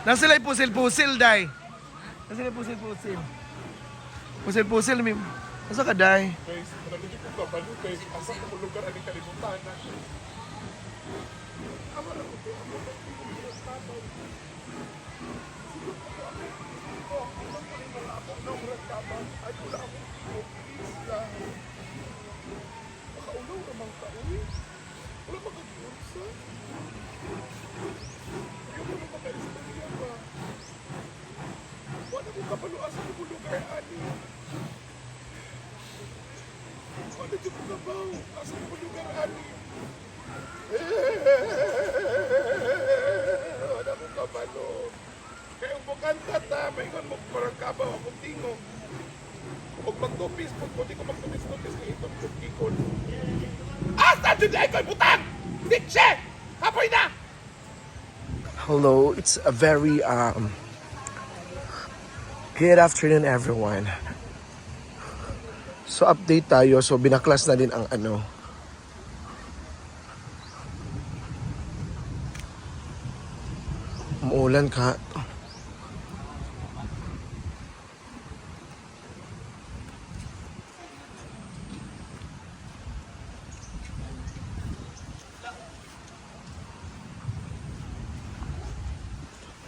Nasa sila pusil-pusil, day. Nasa sila pusil-pusil. Pusil-pusil, mim. Nasa ka, day? Guys, marami ko ka ba? Guys, asa ko lugar ang kalimutan na. Makaulaw naman ka, uy. Wala makagursa. Ayaw mo naman kayo sa kanila ba? Wala ko kapaluas sa lugar, ani. Wala ko kabaw. Asa ko lugar, ani. Wala ko kabalo. Kaya ang bukanta ta, may ikon mo parang kabaw akong tingog. Huwag magtupis, kung di ko magtupis-tupis na itong ikon. Asa dyan na ikon, butang! Ditche! Hapoy na! Hello, it's a very good afternoon everyone. So update tayo, so binaklas na din ang ano. Umuulan ka.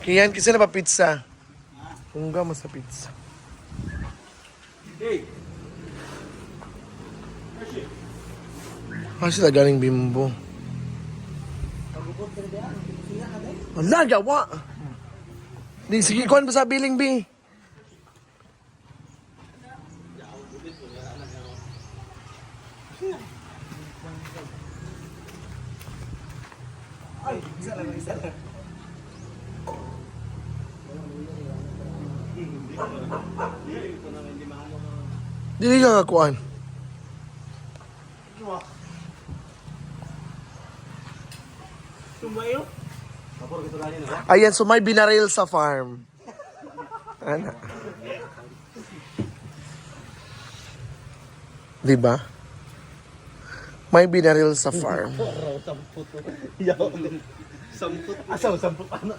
Kiyan, kasi na pa pizza. Hungga mo sa pizza. Hey! Kasi na galing Bimbo. Wala, gawa. Di, sige, kuhan pa sa billing, B. Ay, isa lang. Dili ka kakuan. Sumayo? Ayan, so may binaril sa farm. Ano? Diba? May binaril sa farm. Samput. Asaw, samput ano?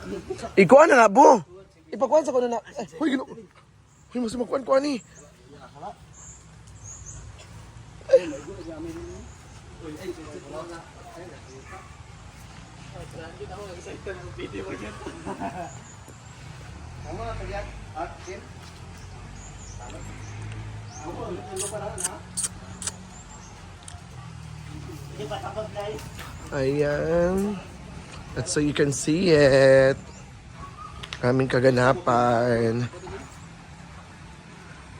Ikuan na na, bo. Ipakuan sa ko na na. Ay, huy, gino. Huy, mas makuan-kuan ni. Ayan. That's so you can see it. Kaming kaganapan.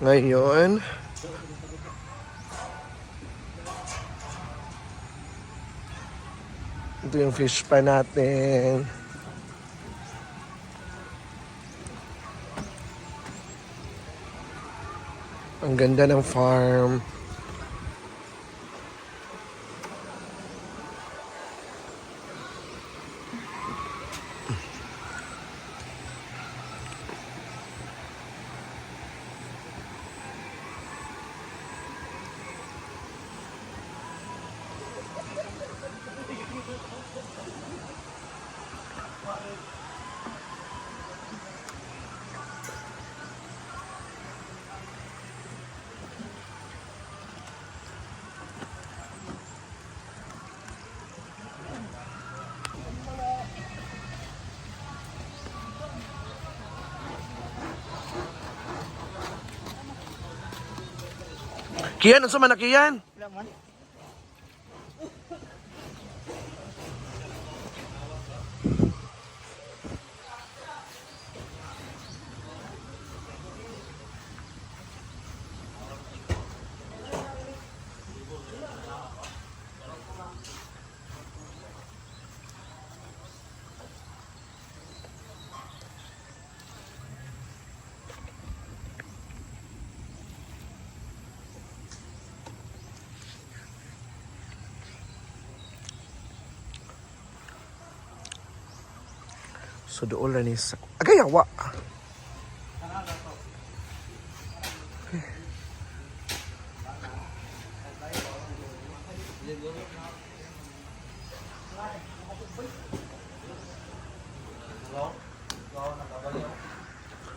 Ngayon, ito yung fish pa natin. Ang ganda ng farm. Kian, ano sa manakiyan? So doon lang is agayawa.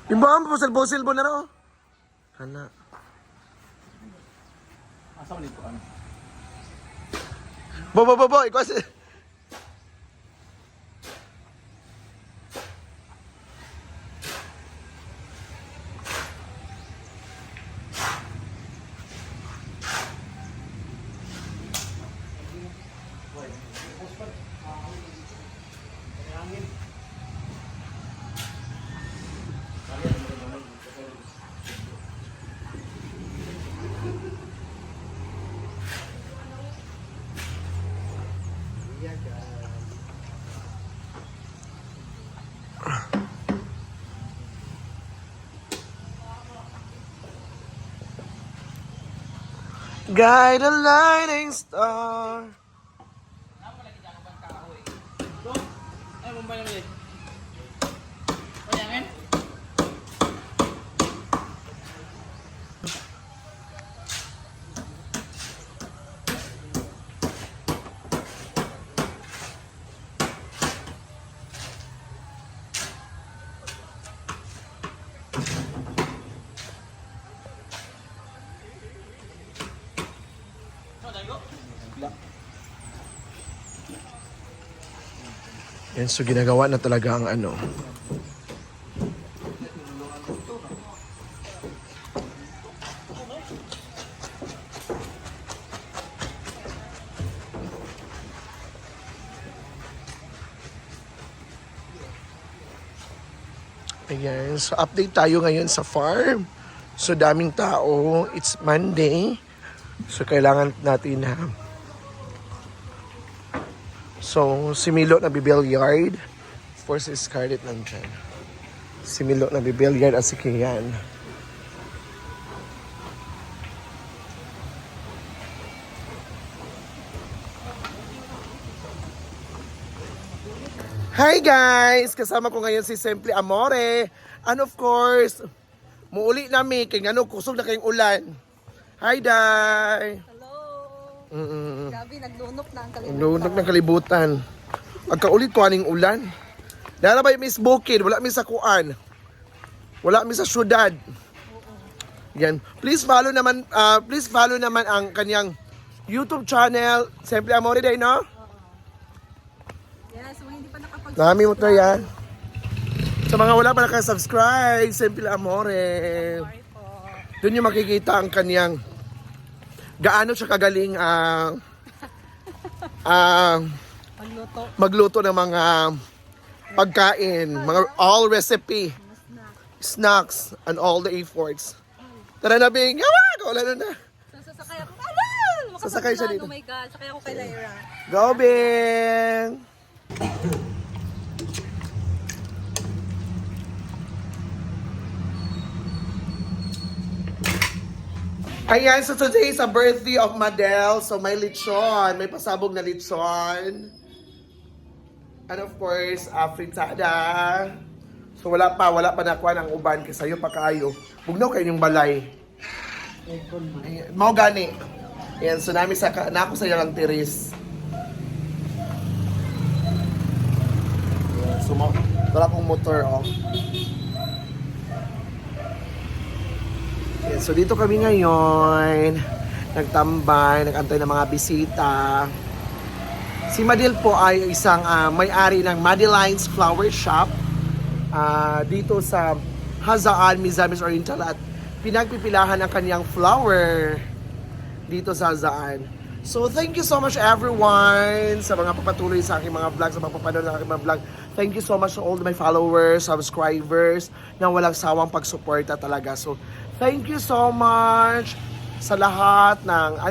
Imbang pusil-pusil mo na ro. Ana. Asa man ito ano? Bo, ikaw si... Guide a lightning star. Ay, Mumbai naman yun. Yan, so ginagawa na talaga ang ano. Ayan, so update tayo ngayon sa farm. So daming tao, it's Monday. So kailangan natin na so, si Milo na bibilyard. Of course, si Scarlett nandyan. Si Milo na bibilyard at si Kian. Hi guys! Kasama ko ngayon si Simply Amore. And of course, muuli nami kay ano, kusog na kayong ulan. Hi, Day! Grabe, naglunok na ang kalimutan. Lunok ng kalibutan. Pagkaulit ko aning ulan. Dala ba Miss Bukid? Wala mi sa kuan. Wala mi sa syudad. Yan. Please follow naman ang kanyang YouTube channel. Simply Amore Day, no? Yes, so hindi pa nakapag- Nami mo to yan. Sa mga wala pa nakasubscribe, Simply Amore. Doon yung makikita ang kanyang gaano siya kagaling magluto ng mga pagkain, mga all recipe, snacks, and all the efforts. Tara na, Bing! Wala na. So, sasakay ako. Alal! Sasakay siya dito. Oh my God, sakay ako kay Lyra. Go, Bing! Ayan, so today is a birthday of Madel. So may lechon, may pasabog na lechon. And of course, fritada. So wala pa nakuha ng uban kasi sa'yo pa kaayo. Bugnaw kayo yung balay. Ayan, mau gani. Ayan, so namin na ako sa'yo lang tiris. Ayan, so wala akong motor, oh. Ayan, so dito kami ngayon. Nagtambay, nagantay ng mga bisita. Si Madel po ay isang may-ari ng Madeline's Flower Shop dito sa Hazaan, Misamis Oriental at pinagpipilahan ang kanyang flower dito sa Hazaan. So thank you so much everyone sa mga papatuloy sa aking mga vlog, sa mga papanood ng aking mga vlog. Thank you so much to all my followers, subscribers na walang sawang pagsuporta talaga. So thank you so much sa lahat ng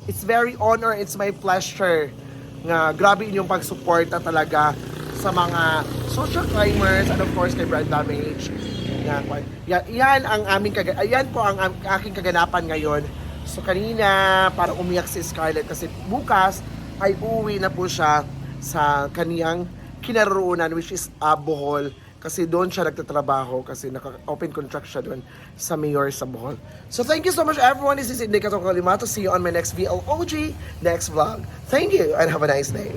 it's very honor, it's my pleasure nga grabe inyong pagsuporta talaga sa mga social climbers and of course kay Brand Damage. Yan ang ayan po ang aking kaganapan ngayon. So kanina para umiyak si Scarlett kasi bukas ay uwi na po siya sa kaniyang kinaroonan which is Bohol. Kasi doon siya nagtatrabaho kasi naka-open contract siya doon sa mayor sa Bohol. So thank you so much everyone. This is Inday Katong Kalimato. See you on my next VLOG, next vlog. Thank you and have a nice day.